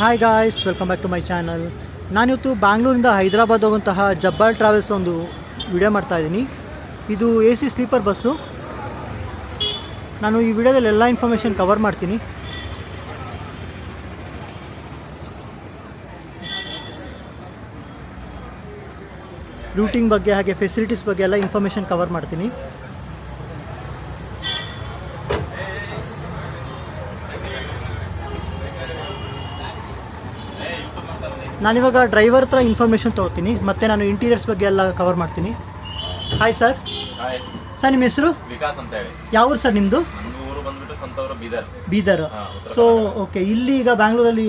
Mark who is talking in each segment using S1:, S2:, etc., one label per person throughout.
S1: Hi guys, welcome back to my channel. ನಾನಿವತ್ತು ಬ್ಯಾಂಗ್ಳೂರಿಂದ ಹೈದರಾಬಾದ್ ಹೋಗುವಂತಹ ಜಬ್ಬಾರ್ ಟ್ರಾವೆಲ್ಸ್ ಒಂದು ವಿಡಿಯೋ ಮಾಡ್ತಾಯಿದ್ದೀನಿ. ಇದು AC ಸ್ಲೀಪರ್ ಬಸ್ಸು. ನಾನು ಈ ವಿಡಿಯೋದಲ್ಲಿ ಎಲ್ಲ ಇನ್ಫಾರ್ಮೇಷನ್ ಕವರ್ ಮಾಡ್ತೀನಿ. ರೂಟಿಂಗ್ ಬಗ್ಗೆ ಹಾಗೆ ಫೆಸಿಲಿಟೀಸ್ ಬಗ್ಗೆ ಎಲ್ಲ ಇನ್ಫಾರ್ಮೇಷನ್ ಕವರ್ ಮಾಡ್ತೀನಿ. ನಾನಿವಾಗ ಡ್ರೈವರ್ ಹತ್ರ ಇನ್ಫಾರ್ಮೇಷನ್ ತೊಗೋತೀನಿ, ಮತ್ತು ನಾನು ಇಂಟೀರಿಯರ್ಸ್ ಬಗ್ಗೆ ಎಲ್ಲ ಕವರ್ ಮಾಡ್ತೀನಿ. Hi sir. ಸರ್, ನಿಮ್ಮ ಹೆಸರು?
S2: ವಿಕಾಸ್ ಅಂತ ಹೇಳಿ.
S1: ಯಾವ ಊರು ಸರ್ ನಿಮ್ಮದು?
S2: ಊರು ಬಂದ್ಬಿಟ್ಟು ಸ್ವಂತ ಬೀದರ್.
S1: ಬೀದರ್. ಸೊ ಓಕೆ, ಇಲ್ಲಿ ಈಗ ಬ್ಯಾಂಗ್ಳೂರಲ್ಲಿ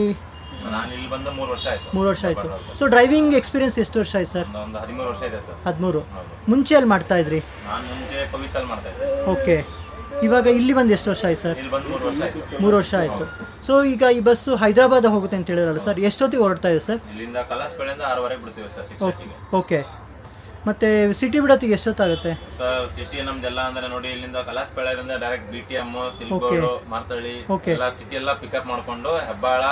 S2: ನಾನು ಇಲ್ಲಿ ಬಂದ 3 ವರ್ಷ ಆಯ್ತು.
S1: 3 ವರ್ಷ ಆಯಿತು. ಸೊ ಡ್ರೈವಿಂಗ್ ಎಕ್ಸ್ಪೀರಿಯನ್ಸ್ ಎಷ್ಟು ವರ್ಷ ಆಯ್ತು ಸರ್?
S2: ಒಂದು 13 ವರ್ಷ ಇದೆ ಸರ್.
S1: 13. ಮುಂಚೆ ಎಲ್ಲಿ ಮಾಡ್ತಾ ಇದ್ರಿ?
S2: ನಾನು ಮುಂಚೆ ಪವಿತ್ರಲ್ಲಿ ಮಾಡ್ತಾ ಇದ್ದೆ.
S1: ಓಕೆ. ಇವಾಗ ಇಲ್ಲಿ ಬಂದು ಎಷ್ಟು ವರ್ಷ ಆಯ್ತು ಸರ್?
S2: ಇಲ್ಲಿ ಬಂದು 3 ವರ್ಷ ಆಯ್ತು.
S1: 3 ವರ್ಷ ಆಯಿತು. ಸೊ ಈಗ ಈ ಬಸ್ಸು ಹೈದರಾಬಾದ್ ಹೋಗುತ್ತೆ ಅಂತ ಹೇಳಿರಲ್ಲ ಸರ್, ಎಷ್ಟೊತ್ತಿಗೆ ಹೊರಡ್ತಾ ಇದೆ ಸರ್?
S2: ಇಲ್ಲಿಂದ ಕಲಾಸ್ಪೇಟೆಯಿಂದ 6:30 ಬಿಡ್ತೀವಿ ಸರ್. 6:30ಗೆ.
S1: ಓಕೆ. ಮತ್ತೆ ಸಿಟಿ ಬಿಡೋತ್ತಿಗೆ ಎಷ್ಟೊತ್ತಾಗುತ್ತೆ
S2: ಸರ್? ಸಿಟಿ ನಮ್ದೆಲ್ಲ ಅಂದ್ರೆ ನೋಡಿ, ಇಲ್ಲಿಂದ ಕಲಾಸ್ಪೇಟೆಯಿಂದ ಡೈರೆಕ್ಟ್ BTM, ಸಿಲ್ಗೋಡು, ಮಾರ್ತಳ್ಳಿ ಎಲ್ಲ ಸಿಟಿ ಎಲ್ಲ ಪಿಕಪ್ ಮಾಡ್ಕೊಂಡು ಹೆಬ್ಬಾಳ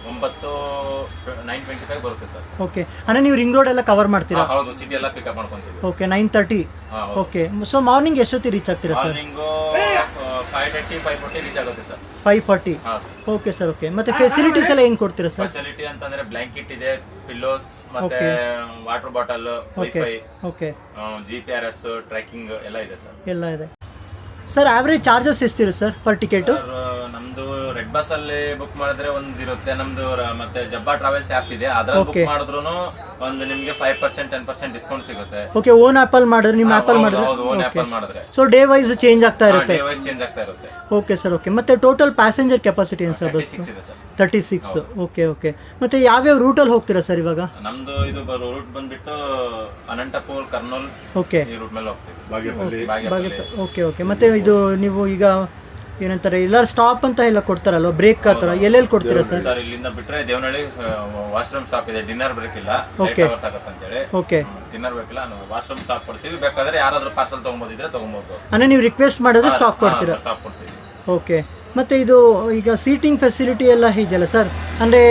S2: 9:25 ಬರುತ್ತೆ ಸರ್.
S1: ಓಕೆ, ಅಂದ್ರೆ ನೀವು ರಿಂಗ್ ರೋಡ್ ಎಲ್ಲ ಕವರ್ ಮಾಡ್ತೀರಾ?
S2: ಹೌದು, ಸಿಟಿ ಎಲ್ಲ ಪಿಕಪ್ ಮಾಡ್ಕೊಂತೀವಿ.
S1: ಓಕೆ, 9:30. ಓಕೆ. ಸೊ ಮಾರ್ನಿಂಗ್ ಎಷ್ಟೊತ್ತಿಗೆ ರೀಚ್ ಆಗ್ತೀರಾ ಸರ್?
S2: ಮಾರ್ನಿಂಗ್ 5:30, 5:40 ರೀಚ್ ಆಗುತ್ತೆ ಸರ್.
S1: 5:40. Okay sir. ಓಕೆ, ಮತ್ತೆ ಫೆಸಿಲಿಟೀಸ್ ಎಲ್ಲ ಏನು ಕೊಡ್ತೀರಾ ಸರ್?
S2: ಫೆಸಿಲಿಟಿ ಅಂತಂದ್ರೆ ಬ್ಲಾಂಕೆಟ್ ಇದೆ, ಪಿಲ್ಲೋಸ್, ಮತ್ತೆ water bottle, wifi,
S1: okay,
S2: GPS, tracking ಎಲ್ಲ ಇದೆ ಸರ್.
S1: ಎಲ್ಲ ಇದೆ ಸರ್. ಆವ್ರೇಜ್ ಚಾರ್ಜಸ್ ಎಷ್ಟಿರುತ್ತೆ ಸರ್ ಪರ್ ಟಿಕೆಟ್?
S2: ನಮ್ದು ರೆಡ್ ಬಸ್ ಅಲ್ಲಿ ಬುಕ್ ಮಾಡಿದ್ರೆ ಒಂದಿರುತ್ತೆ ನಮ್ದು, ಮತ್ತೆ ಜಬ್ಬಾ ಟ್ರಾವೆಲ್ಸ್ ಆಪ್ ಇದೆ, ಅದ್ರಲ್ಲಿ ಬುಕ್ ಮಾಡಿದ್ರು ಒಂದು ನಿಮ್ಗೆ 5% 10% ಡಿಸ್ಕೌಂಟ್ ಸಿಗುತ್ತೆ.
S1: ಓಕೆ, ಓನ್ ಆಪಲ್ ಮಾಡಿದ್ರೆ ನಿಮ್ಮ ಆಪಲ್ ಮಾಡಿದ್ರೆ?
S2: ಹೌದು, ಓನ್ ಆಪಲ್ ಮಾಡಿದ್ರೆ.
S1: ಸೊ ಡೇ ವೈಸ್ ಚೇಂಜ್ ಆಗ್ತಾ ಇರುತ್ತೆ?
S2: ಡೇ ವೈಸ್ ಚೇಂಜ್ ಆಗ್ತಾ ಇರುತ್ತೆ.
S1: Okay sir. ಓಕೆ, ಮತ್ತೆ ಟೋಟಲ್ ಪ್ಯಾಸೆಂಜರ್ ಕೆಪಾಸಿಟಿ ಏನು ಸರ್ ಬಸ್?
S2: 36 ಇದೆ ಸರ್.
S1: 36. ಓಕೆ. ಓಕೆ, ಮತ್ತೆ ಯಾವ್ಯಾವ ರೂಟಲ್ಲಿ ಹೋಗ್ತೀರಾ ಸರ್ ಇವಾಗ?
S2: ನಮ್ದು ಇದು ರೂಟ್ ಬಂದ್ಬಿಟ್ಟು ಅನಂತಪುರ್, ಕರ್ನೂಲ್,
S1: ಓಕೆ,
S2: ಈ ರೂಟ್ ಮೇಲೆ ಹೋಗ್ತೀವಿ.
S1: ಓಕೆ. ಓಕೆ, ಮತ್ತೆ ಇದು ನೀವು ಈಗ ಏನಂತಾರೆ, ಎಲ್ಲ ಸ್ಟಾಪ್ ಅಂತ ಎಲ್ಲ ಕೊಡ್ತಾರಲ್ವ, ಬ್ರೇಕ್ ಆ ಥರ ಎಲ್ಲೆಲ್ಲಿ ಕೊಡ್ತೀರಾ ಸರ್?
S2: ಸರ್, ಇಲ್ಲಿಂದ ಬಿಟ್ರೆ ದೇವನಹಳ್ಳಿ ವಾಶ್ರೂಮ್ ಸ್ಟಾಪ್ ಇದೆ. ಡಿನ್ನರ್ ಬ್ರೇಕ್ ಇಲ್ಲ,
S1: ಓಕೆ,
S2: ಅಂತೇಳಿ.
S1: ಓಕೆ,
S2: ಡಿನ್ನರ್ ಬ್ರೇಕ್ ಇಲ್ಲ, ವಾಶ್ರೂಮ್ ಸ್ಟಾಪ್ ಕೊಡ್ತೀವಿ. ಬೇಕಾದ್ರೆ ಯಾರಾದ್ರೂ ಪಾರ್ಸಲ್ ತಗೊಂಬೋದಿದ್ರೆ ತಗೊಂಬೋದು.
S1: ಅಂದ್ರೆ ನೀವು ರಿಕ್ವೆಸ್ಟ್ ಮಾಡಿದ್ರೆ ಸ್ಟಾಪ್ ಕೊಡ್ತೀರಾ?
S2: ಸ್ಟಾಪ್ ಕೊಡ್ತೀವಿ. ಓಕೆ.
S1: ಮತ್ತೆ ಇದು ಈಗ ಸೀಟಿಂಗ್ ಫೆಸಿಲಿಟಿ ಎಲ್ಲ ಇದೆಯಲ್ಲ ಸರ್, ಅಂದ್ರೆ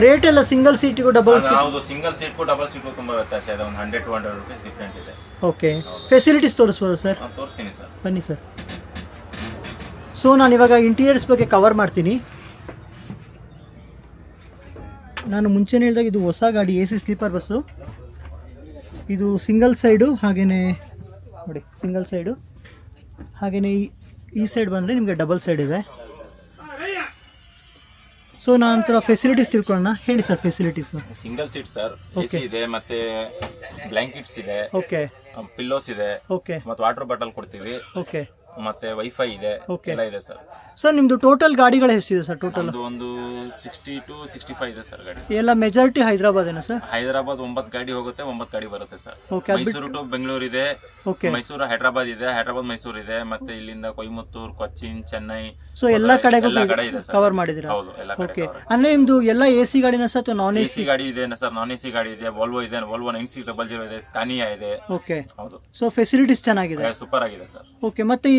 S1: ರೇಟ್ ಎಲ್ಲ ಸಿಂಗಲ್ ಸೀಟಿಗೂ ಡಬಲ್ ಸೀಟ್?
S2: ಹೌದು, ಸಿಂಗಲ್ ಸೀಟ್ಗೂ ಡಬಲ್ ಸೀಟ್ಗೂ ತುಂಬಾ ವ್ಯತ್ಯಾಸ ಇದೆ. ಒಂದು 100-200 ರೂಪೀಸ್ ಡಿಫ್ರೆಂಟ್ ಇದೆ.
S1: ಓಕೆ. ಫೆಸಿಲಿಟೀಸ್ ತೋರಿಸ್ಬೋದಾ ಸರ್?
S2: ತೋರಿಸ್ತೀನಿ ಸರ್,
S1: ಬನ್ನಿ ಸರ್. ಸೊ ನಾನು ಇವಾಗ ಇಂಟೀರಿಯರ್ಸ್ ಬಗ್ಗೆ ಕವರ್ ಮಾಡ್ತೀನಿ. ನಾನು ಮುಂಚೆನೇ ಹೇಳಿದಾಗ ಇದು ಹೊಸ ಗಾಡಿ, AC ಸ್ಲೀಪರ್ ಬಸ್ಸು. ಇದು ಸಿಂಗಲ್ ಸೈಡು, ಹಾಗೇನೆ ನೋಡಿ ಸಿಂಗಲ್ ಸೈಡು, ಹಾಗೇನೆ ಈ ಸೈಡ್ ಬಂದರೆ ನಿಮಗೆ ಡಬಲ್ ಸೈಡ್ ಇದೆ. ಸೊ ನಂತರ ಫೆಸಿಲಿಟೀಸ್ ತಿಳ್ಕೊಳ್ಳೋಣ. ಹೇಳಿ sir facilities.
S2: Single seat sir, AC ಇದೆ, ಮತ್ತೆ ಬ್ಲಾಂಕೆಟ್ಸ್ ಇದೆ,
S1: ಓಕೆ,
S2: ಪಿಲ್ಲೋಸ್ ಇದೆ,
S1: ಓಕೆ,
S2: ಮತ್ತೆ ವಾಟರ್ ಬಾಟಲ್ ಕೊಡ್ತೀವಿ,
S1: ಓಕೆ,
S2: ಮತ್ತೆ ವೈಫೈ ಇದೆ, ಎಲ್ಲ ಇದೆ ಸರ್.
S1: ಸರ್ ನಿಮ್ದು ಟೋಟಲ್ ಗಾಡಿಗಳು ಎಷ್ಟಿದೆ ಸರ್? ಟೋಟಲ್
S2: ಒಂದು 60 to 65 ಇದೆ ಸರ್ ಗಾಡಿ.
S1: ಎಲ್ಲ ಮೆಜಾರಿಟಿ ಹೈದರಾಬಾದೇನಾ ಸರ್?
S2: ಹೈದರಾಬಾದ್ 9 ಗಾಡಿ ಹೋಗುತ್ತೆ, 9 ಗಾಡಿ ಬರುತ್ತೆ sir.
S1: Okay.
S2: Mysuru to Bengaluru ಇದೆ,
S1: ಓಕೆ,
S2: ಮೈಸೂರು ಹೈದರಾಬಾದ್ ಇದೆ, ಹೈದರಾಬಾದ್ ಮೈಸೂರು ಇದೆ, ಮತ್ತೆ ಇಲ್ಲಿಂದ ಕೊಯಮತ್ತೂರು, ಕೊಚ್ಚಿನ್, ಚೆನ್ನೈ,
S1: ಸೊ ಎಲ್ಲ ಕಡೆಗೂ
S2: ಕಡೆ ಇದೆ ಸರ್.
S1: ಕವರ್ ಮಾಡಿದಿರಾ?
S2: ಹೌದು, ಎಲ್ಲ ಕಡೆ.
S1: ಓಕೆ, ಅಂದ್ರೆ ನಿಮ್ದು ಎಲ್ಲ AC ಗಾಡಿನ ಸರ್ ಅಥವಾ ನಾನ್ AC?
S2: ಗಾಡಿ ಇದೆ ಸರ್, ನಾನ್ AC ಗಾಡಿ ಇದೆ, ವಾಲ್ವೋ ಇದೆ, ವಾಲ್ವೋ 9600 ಇದೆ, ಸ್ಕಾನಿಯಾ ಇದೆ.
S1: ಓಕೆ,
S2: ಹೌದು.
S1: ಸೊ ಫೆಸಿಲಿಟೀಸ್ ಚೆನ್ನಾಗಿದೆ,
S2: ಸೂಪರ್ ಆಗಿದೆ ಸರ್.
S1: ಓಕೆ. ಮತ್ತೆ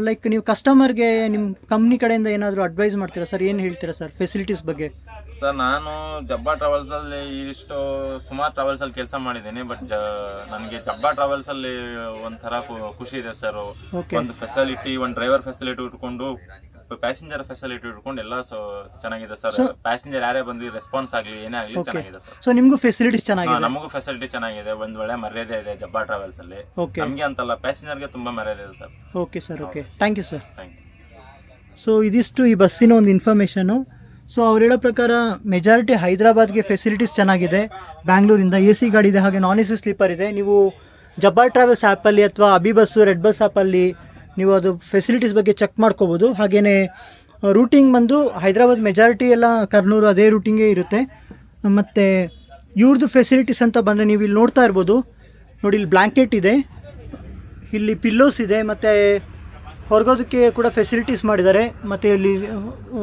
S1: ಲೈಕ್ ನೀವು ಕಸ್ಟಮರ್ಗೆ ನಿಮ್ಮ ಕಂಪ್ನಿ ಕಡೆಯಿಂದ ಏನಾದರೂ ಅಡ್ವೈಸ್ ಮಾಡ್ತೀರಾ ಸರ್? ಏನು ಹೇಳ್ತೀರಾ ಸರ್ ಫೆಸಿಲಿಟೀಸ್ ಬಗ್ಗೆ?
S2: ಸರ್, ನಾನು ಜಬ್ಬಾ ಟ್ರಾವೆಲ್ಸ್ ಅಲ್ಲಿ ಇಷ್ಟು ಸುಮಾರು ಟ್ರಾವೆಲ್ಸ್ ಅಲ್ಲಿ ಕೆಲಸ ಮಾಡಿದ್ದೇನೆ, ಬಟ್ ನನಗೆ ಜಬ್ಬಾ ಟ್ರಾವೆಲ್ಸ್ ಅಲ್ಲಿ ಒಂಥರ ಖುಷಿ ಇದೆ ಸರ್. ಒಂದು ಫೆಸಿಲಿಟಿ, ಒಂದು ಡ್ರೈವರ್ ಫೆಸಿಲಿಟಿ ಇಟ್ಕೊಂಡು, ಪ್ಯಾಸೆಂಜರ್ ಫೆಸಿಲಿಟಿ ಇಟ್ಕೊಂಡು ಎಲ್ಲ ಚೆನ್ನಾಗಿದೆ ಸರ್. ಪ್ಯಾಸೆಂಜರ್ ಯಾರೇ ಬಂದು ರೆಸ್ಪಾನ್ಸ್ ಆಗಲಿ, ಏನೇ ಆಗಲಿ ಚೆನ್ನಾಗಿದೆ ಸರ್.
S1: ಸೊ ನಿಮಗೂ ಫೆಸಿಲಿಟೀಸ್ ಚೆನ್ನಾಗಿದೆ?
S2: ನಮಗೂ ಫೆಸಿಲಿಟಿ ಚೆನ್ನಾಗಿದೆ, ಒಂದು ಒಳ್ಳೆ ಮರ್ಯಾದೆ ಇದೆ ಜಬ್ಬಾ ಟ್ರಾವೆಲ್ಸ್ ಅಲ್ಲಿ. ನಮಗೆ ಅಂತಲ್ಲ, ಪ್ಯಾಸೆಂಜರ್ಗೆ ತುಂಬಾ ಮರ್ಯಾದೆ ಇದೆ sir.
S1: Okay sir. Okay, thank you sir.
S2: Thank you.
S1: So ಇದಿಷ್ಟು ಈ ಬಸ್ಸಿನ ಒಂದು ಇನ್ಫಾರ್ಮೇಷನು. ಸೊ ಅವ್ರು ಹೇಳೋ ಪ್ರಕಾರ ಮೆಜಾರಿಟಿ ಹೈದರಾಬಾದ್ಗೆ ಫೆಸಿಲಿಟೀಸ್ ಚೆನ್ನಾಗಿದೆ. ಬ್ಯಾಂಗ್ಳೂರಿಂದ AC ಗಾಡಿ ಇದೆ, ಹಾಗೆ ನಾನ್ AC ಸ್ಲೀಪರ್ ಇದೆ. ನೀವು ಜಬ್ಬಾರ್ ಟ್ರಾವೆಲ್ಸ್ ಆ್ಯಪಲ್ಲಿ ಅಥವಾ ಅಬಿ ಬಸ್ಸು, ರೆಡ್ ಬಸ್ ಆ್ಯಪಲ್ಲಿ ನೀವು ಅದು ಫೆಸಿಲಿಟೀಸ್ ಬಗ್ಗೆ ಚೆಕ್ ಮಾಡ್ಕೋಬೋದು. ಹಾಗೆಯೇ ರೂಟಿಂಗ್ ಬಂದು ಹೈದರಾಬಾದ್ ಮೆಜಾರಿಟಿ ಎಲ್ಲ ಕರ್ನೂರು ಅದೇ ರೂಟಿಂಗೇ ಇರುತ್ತೆ. ಮತ್ತು ಇವ್ರದ್ದು ಫೆಸಿಲಿಟೀಸ್ ಅಂತ ಬಂದರೆ ನೀವು ಇಲ್ಲಿ ನೋಡ್ತಾ ಇರ್ಬೋದು ನೋಡಿ, ಇಲ್ಲಿ ಬ್ಲ್ಯಾಂಕೆಟ್ ಇದೆ, ಇಲ್ಲಿ ಪಿಲ್ಲೋಸ್ ಇದೆ, ಮತ್ತು ಹೊರಗೋದಕ್ಕೆ ಕೂಡ ಫೆಸಿಲಿಟೀಸ್ ಮಾಡಿದ್ದಾರೆ. ಮತ್ತು ಇಲ್ಲಿ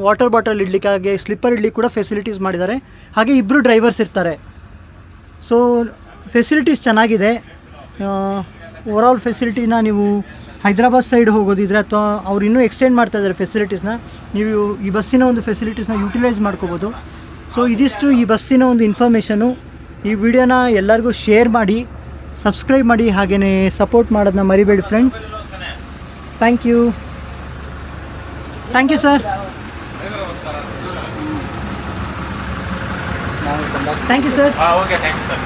S1: ವಾಟರ್ ಬಾಟಲ್ ಇಡ್ಲಿಕ್ಕೆ, ಹಾಗೆ ಸ್ಲಿಪ್ಪರ್ ಇಡ್ಲಿಕ್ಕೆ ಕೂಡ ಫೆಸಿಲಿಟೀಸ್ ಮಾಡಿದ್ದಾರೆ. ಹಾಗೆ ಇಬ್ಬರು ಡ್ರೈವರ್ಸ್ ಇರ್ತಾರೆ. ಸೊ ಫೆಸಿಲಿಟೀಸ್ ಚೆನ್ನಾಗಿದೆ. ಓವರಾಲ್ ಫೆಸಿಲಿಟಿನ ನೀವು ಹೈದರಾಬಾದ್ ಸೈಡ್ ಹೋಗೋದಿದ್ರೆ ಅಥವಾ ಅವ್ರು ಇನ್ನೂ ಎಕ್ಸ್ಟೆಂಡ್ ಮಾಡ್ತಾ ಇದ್ದಾರೆ ಫೆಸಿಲಿಟೀಸ್ನ, ನೀವು ಈ ಬಸ್ಸಿನ ಒಂದು ಫೆಸಿಲಿಟೀಸ್ನ ಯೂಟಿಲೈಸ್ ಮಾಡ್ಕೋಬೋದು. ಸೊ ಇದಿಷ್ಟು ಈ ಬಸ್ಸಿನ ಒಂದು ಇನ್ಫಾರ್ಮೇಷನು. ಈ ವಿಡಿಯೋನ ಎಲ್ಲರಿಗೂ ಶೇರ್ ಮಾಡಿ, ಸಬ್ಸ್ಕ್ರೈಬ್ ಮಾಡಿ, ಹಾಗೆಯೇ ಸಪೋರ್ಟ್ ಮಾಡೋದನ್ನ ಮರಿಬೇಡಿ friends. Thank you sir. Thank you sir.
S2: Okay thank you sir.